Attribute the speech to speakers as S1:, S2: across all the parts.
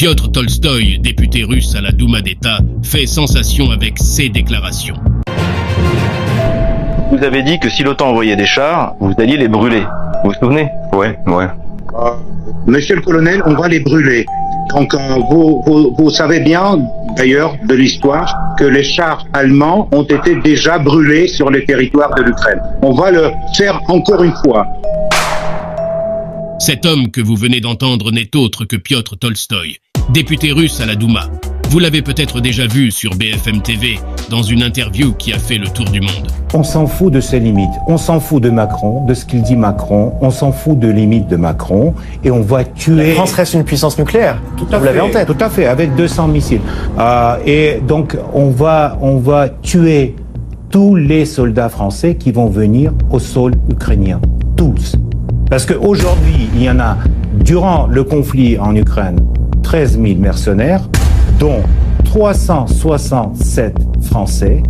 S1: Piotr Tolstoï, député russe à la Douma d'État, fait sensation avec ses déclarations.
S2: Vous avez dit que si l'OTAN envoyait des chars, vous alliez les brûler. Vous vous souvenez?
S3: Ouais.
S4: Monsieur le colonel, on va les brûler. Donc vous savez bien, d'ailleurs, de l'histoire, que les chars allemands ont été déjà brûlés sur les territoires de l'Ukraine. On va le faire encore une fois.
S1: Cet homme que vous venez d'entendre n'est autre que Piotr Tolstoï, député russe à la Douma. Vous l'avez peut-être déjà vu sur BFM TV dans une interview qui a fait le tour du monde.
S5: On s'en fout de ses limites, on s'en fout de Macron, de ce qu'il dit Macron, on s'en fout de limites de Macron et on va tuer...
S6: La France reste une puissance nucléaire, vous l'avez en tête.
S5: Tout à fait, avec 200 missiles. Et donc on va tuer tous les soldats français qui vont venir au sol ukrainien, tous. Parce qu'aujourd'hui, il y en a, durant le conflit en Ukraine, 13 000 mercenaires, dont 367 Français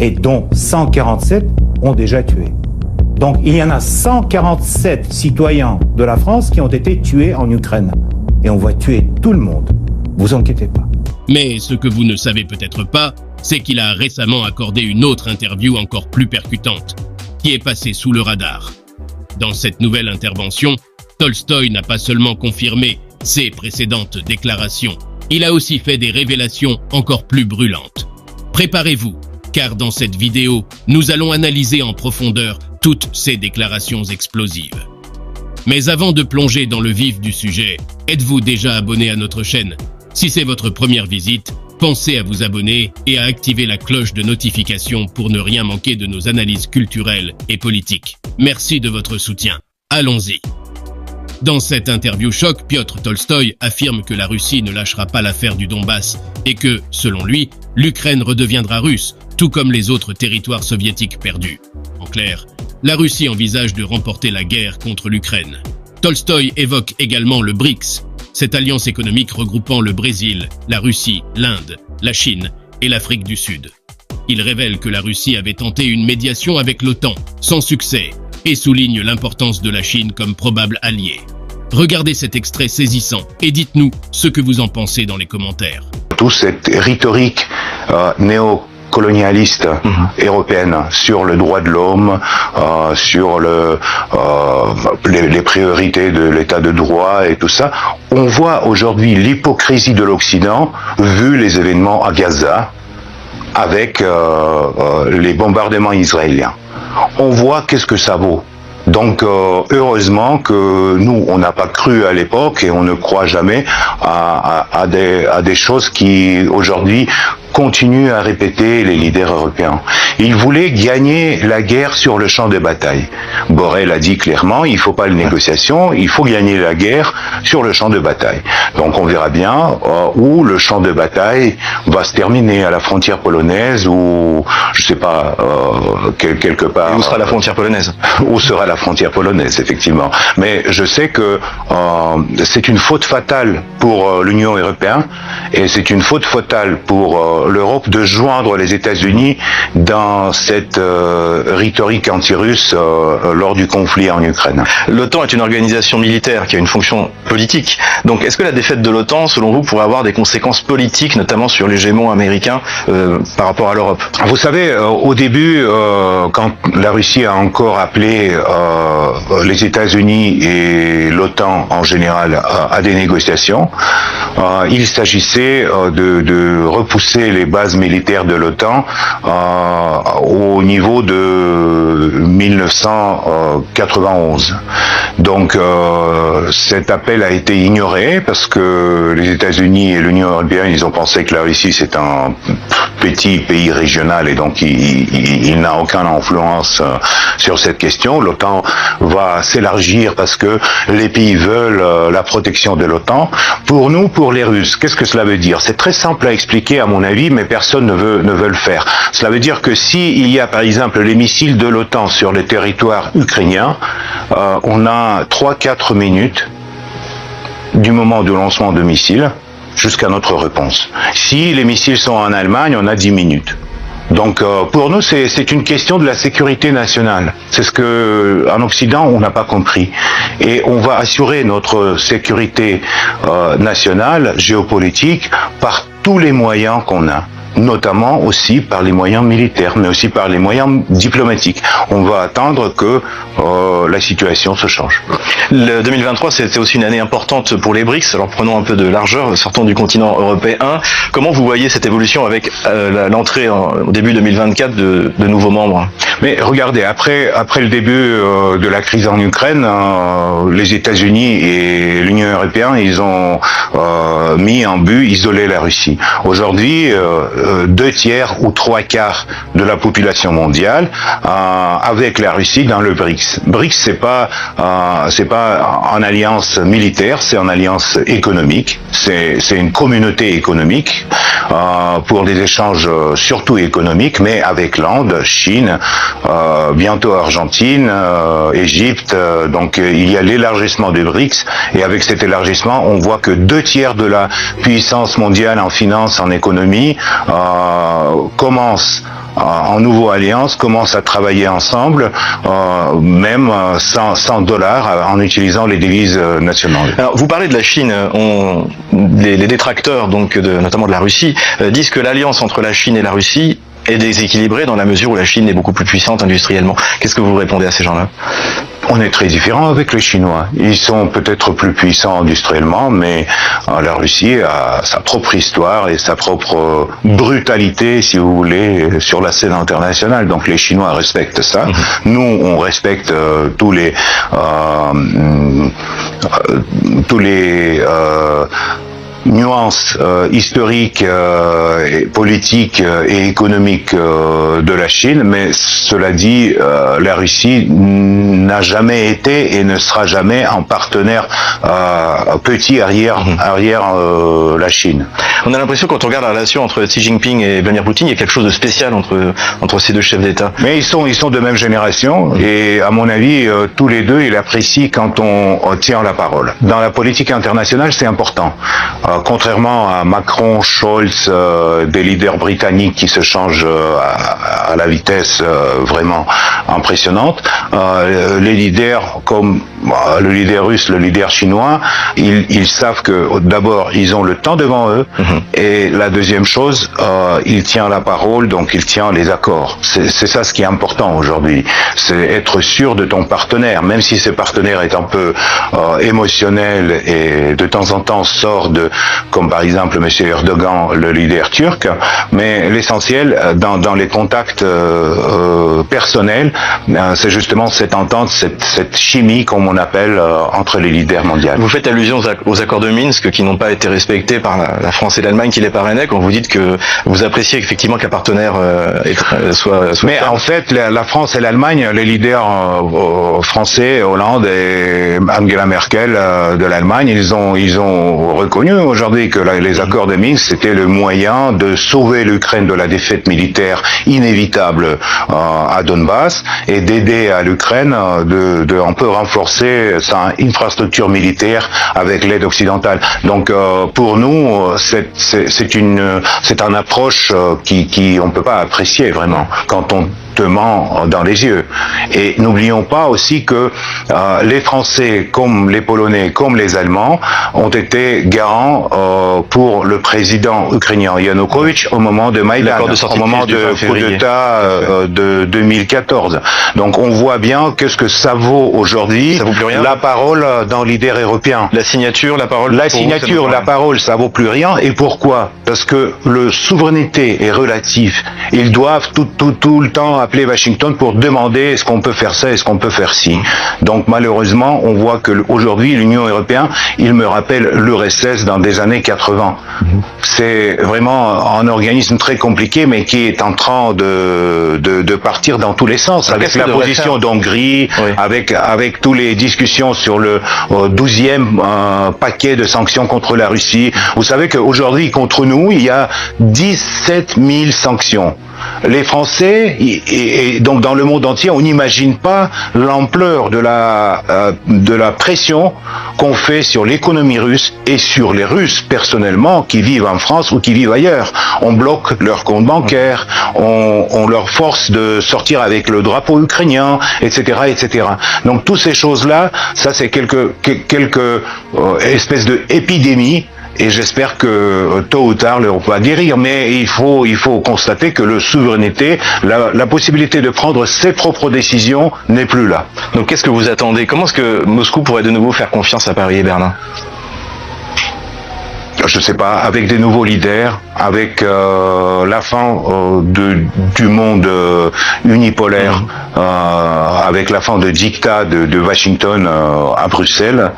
S5: et dont 147 ont déjà tué. Donc il y en a 147 citoyens de la France qui ont été tués en Ukraine. Et on va tuer tout le monde. Vous inquiétez pas.
S1: Mais ce que vous ne savez peut-être pas, c'est qu'il a récemment accordé une autre interview encore plus percutante, qui est passée sous le radar. Dans cette nouvelle intervention, Tolstoï n'a pas seulement confirmé ses précédentes déclarations, il a aussi fait des révélations encore plus brûlantes. Préparez-vous, car dans cette vidéo, nous allons analyser en profondeur toutes ces déclarations explosives. Mais avant de plonger dans le vif du sujet, êtes-vous déjà abonné à notre chaîne? Si c'est votre première visite, pensez à vous abonner et à activer la cloche de notification pour ne rien manquer de nos analyses culturelles et politiques. Merci de votre soutien. Allons-y. Dans cette interview choc, Piotr Tolstoï affirme que la Russie ne lâchera pas l'affaire du Donbass et que, selon lui, l'Ukraine redeviendra russe, tout comme les autres territoires soviétiques perdus. En clair, la Russie envisage de remporter la guerre contre l'Ukraine. Tolstoï évoque également le BRICS, cette alliance économique regroupant le Brésil, la Russie, l'Inde, la Chine et l'Afrique du Sud. Il révèle que la Russie avait tenté une médiation avec l'OTAN, sans succès, et souligne l'importance de la Chine comme probable allié. Regardez cet extrait saisissant et dites-nous ce que vous en pensez dans les commentaires.
S3: Toute cette rhétorique néocolonialiste européenne sur le droit de l'homme, sur les priorités de l'état de droit et tout ça, on voit aujourd'hui l'hypocrisie de l'Occident vu les événements à Gaza avec les bombardements israéliens. On voit qu'est-ce que ça vaut. Donc heureusement que nous, on n'a pas cru à l'époque et on ne croit jamais à des choses qui aujourd'hui continuent à répéter les leaders européens. Ils voulaient gagner la guerre sur le champ de bataille. Borrell a dit clairement, il ne faut pas de négociation, il faut gagner la guerre sur le champ de bataille. Donc on verra bien où le champ de bataille va se terminer, à la frontière polonaise ou je sais pas, quelque part.
S2: Et où sera la frontière polonaise?
S3: Où sera la frontière polonaise, effectivement. Mais je sais que c'est une faute fatale pour l'Union européenne et c'est une faute fatale pour l'Europe de joindre les États-Unis dans cette rhétorique anti-russe lors du conflit en Ukraine.
S2: L'OTAN est une organisation militaire qui a une fonction politique. Donc est-ce que la défaite de l'OTAN, selon vous, pourrait avoir des conséquences politiques, notamment sur l'hégémon américain par rapport à l'Europe?
S3: Vous savez, au début, quand la Russie a encore appelé les États-Unis et l'OTAN en général à des négociations, il s'agissait de repousser les bases militaires de l'OTAN au niveau de 1991. Donc cet appel a été ignoré parce que les États-Unis et l'Union européenne, ils ont pensé que la Russie c'est un petit pays régional et donc il n'a aucune influence sur cette question. L'OTAN va s'élargir parce que les pays veulent la protection de l'OTAN. Pour nous, pour les Russes, qu'est-ce que cela veut dire? C'est très simple à expliquer à mon avis, mais personne ne veut le faire. Cela veut dire que si il y a par exemple les missiles de l'OTAN sur le territoire ukrainien, on a 3-4 minutes du moment du lancement de missiles jusqu'à notre réponse. Si les missiles sont en Allemagne, on a 10 minutes. Donc pour nous, c'est une question de la sécurité nationale. C'est ce que en Occident on n'a pas compris. Et on va assurer notre sécurité nationale, géopolitique, par tous les moyens qu'on a, notamment aussi par les moyens militaires, mais aussi par les moyens diplomatiques. On va attendre que la situation se change.
S2: Le 2023, c'était aussi une année importante pour les BRICS. Alors prenons un peu de largeur, sortons du continent européen. Comment vous voyez cette évolution avec l'entrée au début 2024 de nouveaux membres?
S3: Mais regardez, après le début de la crise en Ukraine, les États-Unis et l'Union européenne, ils ont mis en but isoler la Russie. Aujourd'hui, 2/3 ou 3/4 de la population mondiale avec la Russie dans le BRICS. BRICS, c'est pas en alliance militaire, c'est en alliance économique. C'est une communauté économique pour des échanges surtout économiques, mais avec l'Inde, Chine, bientôt Argentine, Égypte. Donc il y a l'élargissement du BRICS, et avec cet élargissement, on voit que 2/3 de la puissance mondiale en finance, en économie, commence en nouveau alliance, commence à travailler ensemble, même sans dollars, en utilisant les devises nationales.
S2: Alors, vous parlez de la Chine. Les détracteurs, donc notamment de la Russie, disent que l'alliance entre la Chine et la Russie est déséquilibrée dans la mesure où la Chine est beaucoup plus puissante industriellement. Qu'est-ce que vous répondez à ces gens-là?
S3: On est très différent avec les Chinois. Ils sont peut-être plus puissants industriellement, mais la Russie a sa propre histoire et sa propre brutalité, si vous voulez, sur la scène internationale. Donc les Chinois respectent ça. Nous, on respecte tous les nuances historiques, et politiques et économiques de la Chine, mais cela dit, la Russie n'a jamais été et ne sera jamais un partenaire petit arrière la Chine.
S2: On a l'impression, quand on regarde la relation entre Xi Jinping et Vladimir Poutine, il y a quelque chose de spécial entre ces deux chefs d'État.
S3: Mais ils sont de même génération, et à mon avis, tous les deux, ils apprécient quand on tient la parole. Dans la politique internationale, c'est important. Contrairement à Macron, Scholz, des leaders britanniques qui se changent à la vitesse vraiment impressionnante, les leaders comme le leader russe, le leader chinois, ils savent que d'abord ils ont le temps devant eux, et la deuxième chose, il tient la parole, donc il tient les accords. C'est ça ce qui est important aujourd'hui, c'est être sûr de ton partenaire, même si ce partenaire est un peu émotionnel et de temps en temps sort comme par exemple M. Erdogan, le leader turc, mais l'essentiel dans les contacts personnels, c'est justement cette entente, cette chimie, comme on appelle, entre les leaders mondiaux.
S2: Vous faites allusion aux accords de Minsk qui n'ont pas été respectés par la France et l'Allemagne qui les parrainaient, quand vous dites que vous appréciez effectivement qu'un partenaire soit
S3: mais en fait, la France et l'Allemagne, les leaders français, Hollande et Angela Merkel de l'Allemagne, ils ont reconnu aujourd'hui que les accords de Minsk, c'était le moyen de sauver l'Ukraine de la défaite militaire inévitable à Donbass, et d'aider à l'Ukraine de un peu renforcer sa infrastructure militaire avec l'aide occidentale. Donc pour nous, c'est une approche qui on peut pas apprécier vraiment quand on te ment dans les yeux. Et n'oublions pas aussi que les Français, comme les Polonais, comme les Allemands, ont été garants pour le président ukrainien Yanukovych au moment de Maïdan, au moment de coup d'État de 2014. Donc on voit bien qu'est-ce que ça vaut aujourd'hui, la parole d'un leader européen.
S2: La signature, la parole.
S3: La signature, la parole, ça vaut plus rien. Et pourquoi? Parce que le souveraineté est relative. Ils doivent tout le temps appeler Washington pour demander est-ce qu'on peut faire ça, est-ce qu'on peut faire ci. Donc malheureusement, on voit que aujourd'hui l'Union européenne, il me rappelle l'URSS dans des années 80. C'est vraiment un organisme très compliqué, mais qui est en train de partir dans tous les sens, avec la position d'Hongrie, avec toutes les discussions sur le 12e paquet de sanctions contre la Russie. Vous savez qu'aujourd'hui, contre nous, il y a 17 000 sanctions. les Français, et donc dans le monde entier, on n'imagine pas l'ampleur de la pression qu'on fait sur l'économie russe et sur les Russes personnellement qui vivent en France ou qui vivent ailleurs. On bloque leurs comptes bancaires, on leur force de sortir avec le drapeau ukrainien, etc., etc. Donc toutes ces choses-là, ça c'est quelques espèces de épidémies. Et j'espère que tôt ou tard, l'Europe va guérir. Mais il faut constater que la souveraineté, la possibilité de prendre ses propres décisions n'est plus là.
S2: Donc qu'est-ce que vous attendez? Comment est-ce que Moscou pourrait de nouveau faire confiance à Paris et Berlin?
S3: Je sais pas, avec des nouveaux leaders, avec la fin du monde unipolaire, avec la fin de dictat de Washington à Bruxelles,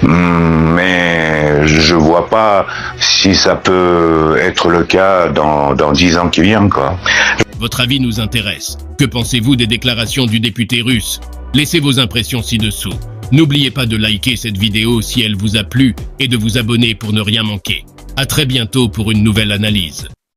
S3: mais je vois pas si ça peut être le cas dans 10 ans qui viennent, quoi.
S1: Votre avis nous intéresse. Que pensez-vous des déclarations du député russe? Laissez vos impressions ci-dessous. N'oubliez pas de liker cette vidéo si elle vous a plu et de vous abonner pour ne rien manquer. À très bientôt pour une nouvelle analyse.